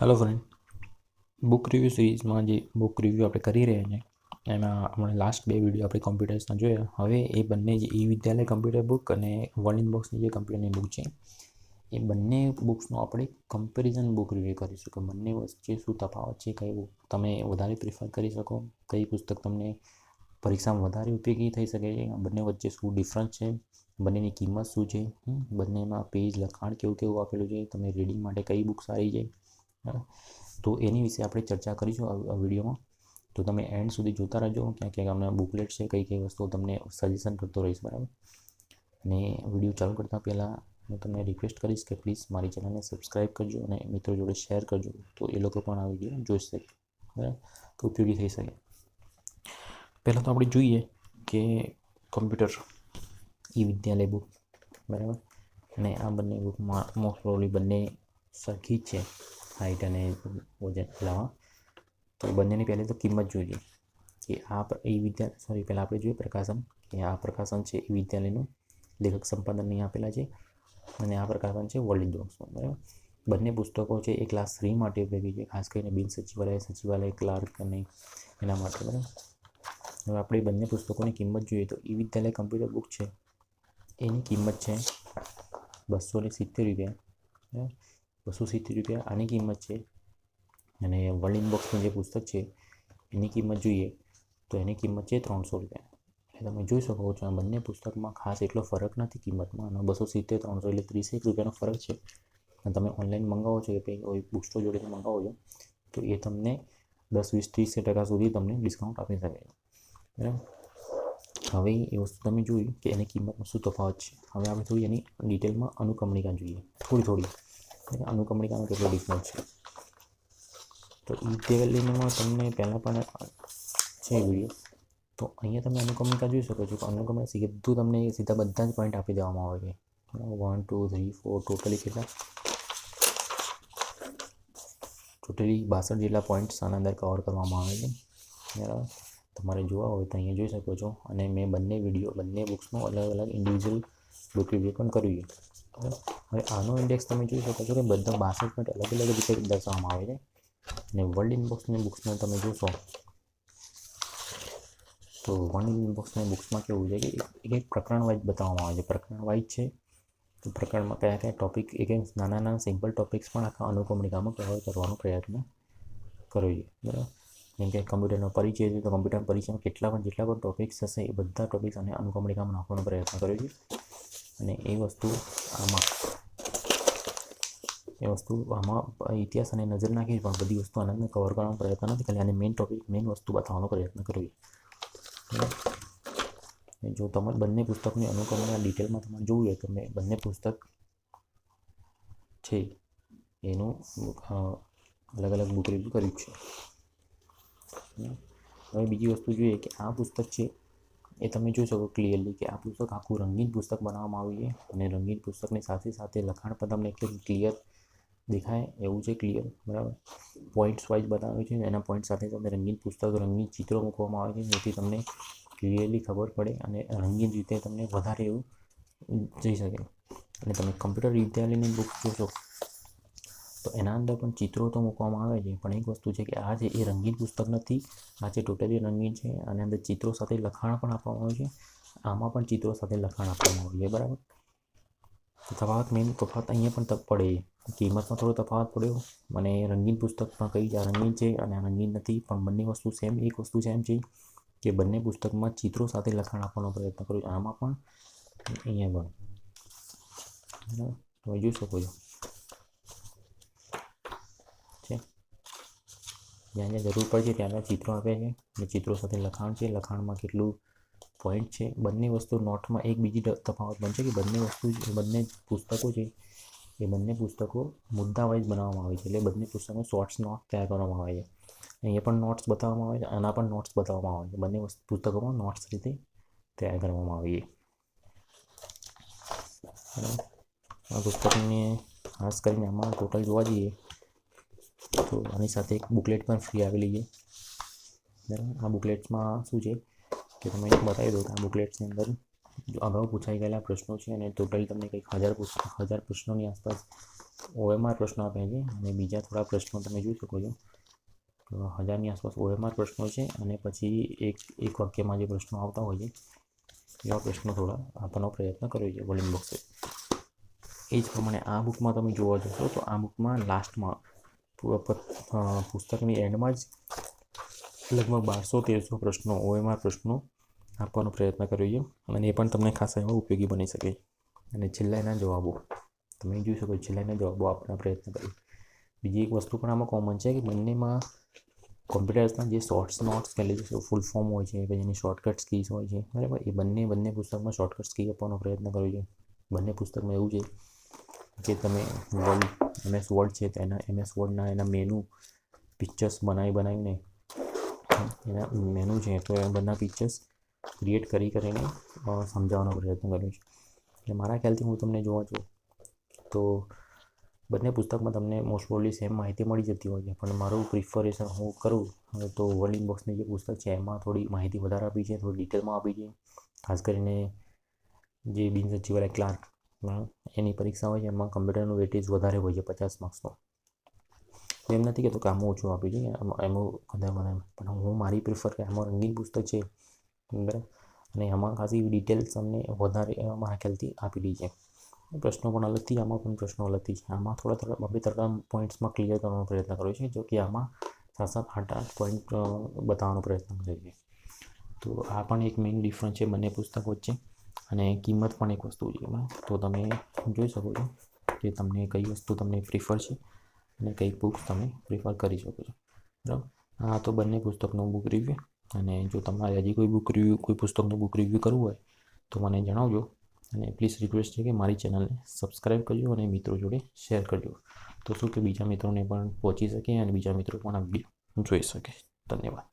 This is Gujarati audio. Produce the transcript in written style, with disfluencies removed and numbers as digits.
હેલો ફ્રેન્ડ, બુક રિવ્યૂ સિરીઝમાં જે બુક રિવ્યૂ આપણે કરી રહ્યા છીએ એમાં આપણે લાસ્ટ બે વિડીયો આપણે કોમ્પ્યુટર્સના જોયા. હવે એ બંને જે ઈ વિદ્યાલય કમ્પ્યુટર બુક અને વર્લ્ડ ઇન બોક્સની જે કમ્પ્યુટરની બુક છે એ બંને બુક્સનો આપણે કમ્પેરિઝન બુક રિવ્યૂ કરીશું કે બંને વચ્ચે શું તફાવત છે, કઈ બુક તમે વધારે પ્રિફર કરી શકો, કઈ પુસ્તક તમને પરીક્ષામાં વધારે ઉપયોગી થઈ શકે છે, બંને વચ્ચે શું ડિફરન્સ છે, બંનેની કિંમત શું છે, બંનેમાં પેજ લખાણ કેવું કેવું આપેલું છે, તમે રીડિંગ માટે કઈ બુક સારી છે. તો એની વિશે આપણે ચર્ચા કરીશું આ વિડીયોમાં. તો તમે એન્ડ સુધી જોતા રહેજો. ક્યાં ક્યાંક અમને બુકલેટ છે, કઈ કઈ વસ્તુઓ તમને સજેશન કરતો રહીશ, બરાબર. અને વિડીયો ચાલુ કરતાં પહેલાં હું તમને રિક્વેસ્ટ કરીશ કે પ્લીઝ મારી ચેનલને સબસ્ક્રાઈબ કરજો અને મિત્રો જોડે શેર કરજો, તો એ લોકો પણ આ વિડીયો જોઈ શકે, બરાબર, તો ઉપયોગી થઈ શકે. પહેલાં તો આપણે જોઈએ કે કોમ્પ્યુટર ઈ વિદ્યાલય બુક, બરાબર, અને આ બંને બુકમાં મોસ્ટ પ્રોબેબલી બંને સરખી જ છે, હાઇટ અને વજન લાવવા. તો બંનેની પહેલી તો કિંમત જોઈએ કે આ પહેલાં આપણે જોઈએ પ્રકાશન, કે આ પ્રકાશન છે ઈ વિદ્યાલયનું, લેખક સંપાદન અહીં આપેલા છે, અને આ પ્રકાશન છે વર્લ્ડ ઇન બોક્સનું, બરાબર. બંને પુસ્તકો છે એ ક્લાસ 3 માટે ઉપયોગી છે, ખાસ કરીને બિન સચિવાલય ક્લાર્ક અને એના માટે, બરાબર. હવે આપણે બંને પુસ્તકોની કિંમત જોઈએ તો ઈ વિદ્યાલય કમ્પ્યુટર બુક છે એની કિંમત છે 270 રૂપિયા, બરાબર, 270 રૂપિયા આની કિંમત છે. અને વર્લ્ડ ઇન બોક્સનું જે પુસ્તક છે એની કિંમત જોઈએ તો એની કિંમત છે 300 રૂપિયા. એટલે તમે જોઈ શકો છો આ બંને પુસ્તકમાં ખાસ એટલો ફરક નથી કિંમતમાં, અને 270 300 એટલે 30 રૂપિયાનો ફરક છે. અને તમે ઓનલાઈન મંગાવો છો કે કોઈ બુક સ્ટોર જોડે મંગાવો છો તો એ તમને 10-20-30% સુધી તમને ડિસ્કાઉન્ટ આપી શકે, બરાબર. હવે એ વસ્તુ તમે જોઈ કે એની કિંમતમાં શું તફાવત છે. હવે આપણે થોડી એની ડિટેલમાં અનુક્રમણિકા જોઈએ, થોડી અનુક્રમણિકાનો કેટલો ડિફરન્સ છે. તો ઈ વિદ્યાલયમાં તમને પહેલાં પણ છે વિડીયો, તો અહીંયા તમે અનુક્રમણિકા જોઈ શકો છો કે અનુક્રમણિકા સીધું તમને સીધા બધા જ પોઈન્ટ આપી દેવામાં આવે છે. 1 2 3 4 ટોટલી કેટલા, ટોટલી 62 જેટલા પોઈન્ટ્સ આના અંદર કવર કરવામાં આવે છે, બરાબર. તમારે જોવા હોય તો અહીંયા જોઈ શકો છો. અને મેં બંને બુક્સનું અલગ અલગ ઇન્ડિવિજ્યુઅલ બુક રિવ્યુ પણ કર્યું છે. હવે આનો ઇન્ડેક્સ તમે જોઈ શકો છો કે બધા 62 પોઈન્ટ અલગ અલગ રીતે દર્શાવવામાં આવે છે. અને વર્લ્ડ ઇન બોક્સની બુક્સમાં તમે જોશો તો વર્લ્ડ ઇન બોક્સની બુક્સમાં કેવું છે કે એક પ્રકરણ વાઇઝ બતાવવામાં આવે છે. પ્રકરણ વાઇઝ છે તો પ્રકરણમાં કયા કયા ટોપિક, એક નાના સિમ્પલ ટોપિક્સ પણ આખા અનુક્રમણિકામાં કવર કરવાનો પ્રયત્ન કરવો જોઈએ, બરાબર. જેમ કે કમ્પ્યુટરનો પરિચય છે તો કમ્પ્યુટર પરિચયમાં જેટલા પણ ટોપિક્સ હશે એ બધા ટોપિક્સ અને અનુક્રમણિકામાં નાખવાનો પ્રયત્ન કર્યો છે. અને એ વસ્તુ આમાં ઇતિહાસ અને નજર નાખી પણ બધી વસ્તુ આનંદને કવર કરવાનો પ્રયત્ન નથી, ખાલી આને મેઇન વસ્તુ બતાવવાનો પ્રયત્ન કરવી. જો તમારે બંને પુસ્તકની અનુક્રમણિકા ડિટેલમાં તમારે જોવું હોય તો મેં બંને પુસ્તક છે એનું અલગ અલગ બુક રિવ્યુ કર્યું છે. હવે બીજી વસ્તુ જોઈએ કે આ પુસ્તક છે એ તમે જોઈ શકો ક્લિયરલી કે આ પુસ્તક આખું રંગીન પુસ્તક બનાવવામાં આવ્યું છે. અને રંગીન પુસ્તકની સાથે સાથે લખાણ પણ તમને એકદમ ક્લિયર દેખાય એવું છે, ક્લિયર, બરાબર. પોઈન્ટ્સ વાઇઝ બતાવ્યું છે, એના પોઈન્ટ સાથે સાથે રંગીન પુસ્તક, રંગીન ચિત્રો મૂકવામાં આવે છે, જેથી તમને ક્લિયરલી ખબર પડે અને રંગીન રીતે તમને વધારે એવું જઈ શકે. અને તમે કમ્પ્યુટર વિદ્યાલયની બુક જોશો તો એના અંદર પણ ચિત્રો તો મૂકવામાં આવે છે, પણ એક વસ્તુ છે કે આ જે એ રંગીન પુસ્તક નથી, આ જે ટોટલી રંગીન છે અને અંદર ચિત્રો સાથે લખાણ પણ આપવામાં આવે છે. આમાં પણ ચિત્રો સાથે લખાણ આપવામાં આવે છે, બરાબર. મેઇન તફાવત અહીંયા પણ પડે, કિંમતમાં થોડો તફાવત પડ્યો. અને રંગીન પુસ્તક પણ કઈ રંગીન છે અને રંગીન નથી, પણ બંને વસ્તુ સેમ, એક વસ્તુ સેમ છે કે બંને પુસ્તકમાં ચિત્રો સાથે લખાણ આપવાનો પ્રયત્ન કર્યો. આમાં પણ અહીંયા પણ તમે જોઈ શકો છો છે, જ્યાં જ્યાં જરૂર પડે છે ત્યાં ચિત્રો આપે છે અને ચિત્રો સાથે લખાણ છે, લખાણમાં કેટલું પોઈન્ટ છે. બંને વસ્તુ નોટમાં એક બીજી તફાવત બનશે કે બંને પુસ્તકો છે એ બંને પુસ્તકો મુદ્દા વાઇઝ બનાવવામાં આવે છે, એટલે બંને પુસ્તકો શોર્ટ્સ નોટ તૈયાર કરવામાં આવે છે. અહીંયા પણ નોટ્સ બતાવવામાં આવે છે, આના પણ નોટ્સ બતાવવામાં આવે છે. બંને પુસ્તકોમાં નોટ્સ રીતે તૈયાર કરવામાં આવે છે. આ પુસ્તકને ખાસ કરીને આમાં ટોટલ જોવા જઈએ તો આની સાથે એક બુકલેટ પણ ફ્રી આવેલી છે, બરાબર. આ બુકલેટ્સમાં શું છે કે તમે બતાવી દો કે આ બુકલેટ્સની અંદર અગાઉ પૂછાઈ ગયેલા પ્રશ્નો છે અને ટોટલ તમને કંઈક 1000 પ્રશ્નોની આસપાસ OMR પ્રશ્નો આપ્યા છે અને બીજા થોડા પ્રશ્નો તમે જોઈ શકો છો. 1000ની આસપાસ OMR પ્રશ્નો છે અને પછી એક વાક્યમાં જે પ્રશ્નો આવતા હોય છે એવા પ્રશ્નો થોડા આપવાનો પ્રયત્ન કર્યો છે વર્લિંગ બોક્સે. એ જ પ્રમાણે આ બુકમાં તમે જોવા જશો તો આ બુકમાં લાસ્ટમાં પુસ્તકની એન્ડમાં જ લગભગ 1200-1300 પ્રશ્નો OMR પ્રશ્નો આપવાનો પ્રયત્ન કર્યો છે અને એ પણ તમને ખાસા એવા ઉપયોગી બની શકે. અને છેલ્લા એના જવાબો તમે જોઈ શકો છેલ્લા એના જવાબો આપવાનો પ્રયત્ન કર્યો. બીજી એક વસ્તુ પણ આમાં કોમન છે કે બંનેમાં કોમ્પ્યુટર્સના જે શોર્ટ્સ નોટ્સ કે ફૂલ ફોર્મ હોય છે પછી એની શોર્ટકટ કીઝ હોય છે બરાબર, એ બંને પુસ્તકમાં શોર્ટકટ કી આપવાનો પ્રયત્ન કર્યો છે. બંને પુસ્તકમાં એવું છે કે તમે MS વર્ડ છે તો એના MS વર્ડના એના મેનુ પિક્ચર્સ બનાવીને એના મેનુ છે તો એ બધા પિક્ચર્સ ક્રિએટ કરીને સમજાવવાનો પ્રયત્ન કર્યો છે. એટલે મારા ખ્યાલથી હું તમને જોવા છું તો બંને પુસ્તકમાં તમને મોસ્ટ પ્રોબેબલી સેમ માહિતી મળી જતી હોય છે, પણ મારું પ્રિફરેશન હું કરું તો વર્લિંગ બોક્સની જે પુસ્તક છે એમાં થોડી માહિતી વધારે આપી છે, થોડી ડિટેલમાં આપી છે. ખાસ કરીને જે બિનસચિવાલય ક્લાર્ક એની પરીક્ષા હોય છે એમાં કમ્પ્યુટરનું વેટેજ વધારે હોય છે 50 માર્ક્સનું. એમ નથી કહેતો કે આમાં ઓછું આપ્યું છે, એમાં વધારે પણ હું મારી પ્રિફર કે આમાં રંગીન પુસ્તક છે બરાબર, અને આમાં ખાસી ડિટેલ્સ અમને વધારે મારા ખ્યાલથી આપેલી છે. પ્રશ્નો પણ અલગથી, આમાં પણ પ્રશ્નો અલગથી છે. આમાં થોડા આપણે 3 પોઈન્ટ્સમાં ક્લિયર કરવાનો પ્રયત્ન કર્યો છે, જો કે આમાં 7-8 પોઈન્ટ બતાવવાનો પ્રયત્ન કર્યો છે. તો આ પણ એક મેઇન ડિફરન્સ છે બંને પુસ્તકો વચ્ચે. અને કિંમત પણ એક વસ્તુ છે એમાં, તો તમે જોઈ શકો છો કે તમને કઈ વસ્તુ તમને પ્રિફર છે અને કઈ બુક્સ તમે પ્રિફર કરી શકો છો બરાબર. આ તો બંને પુસ્તકનું બુક રિવ્યુ. અને જો તમારે હજી કોઈ પુસ્તકનું બુક રિવ્યુ કરવું હોય તો મને જણાવજો. અને પ્લીઝ રિક્વેસ્ટ છે કે મારી ચેનલને સબસ્ક્રાઈબ કરજો અને મિત્રો જોડે શેર કરજો, તો શું કે બીજા મિત્રોને પણ પહોંચી શકે અને બીજા મિત્રો પણ આ વિડીયો જોઈ શકે. ધન્યવાદ.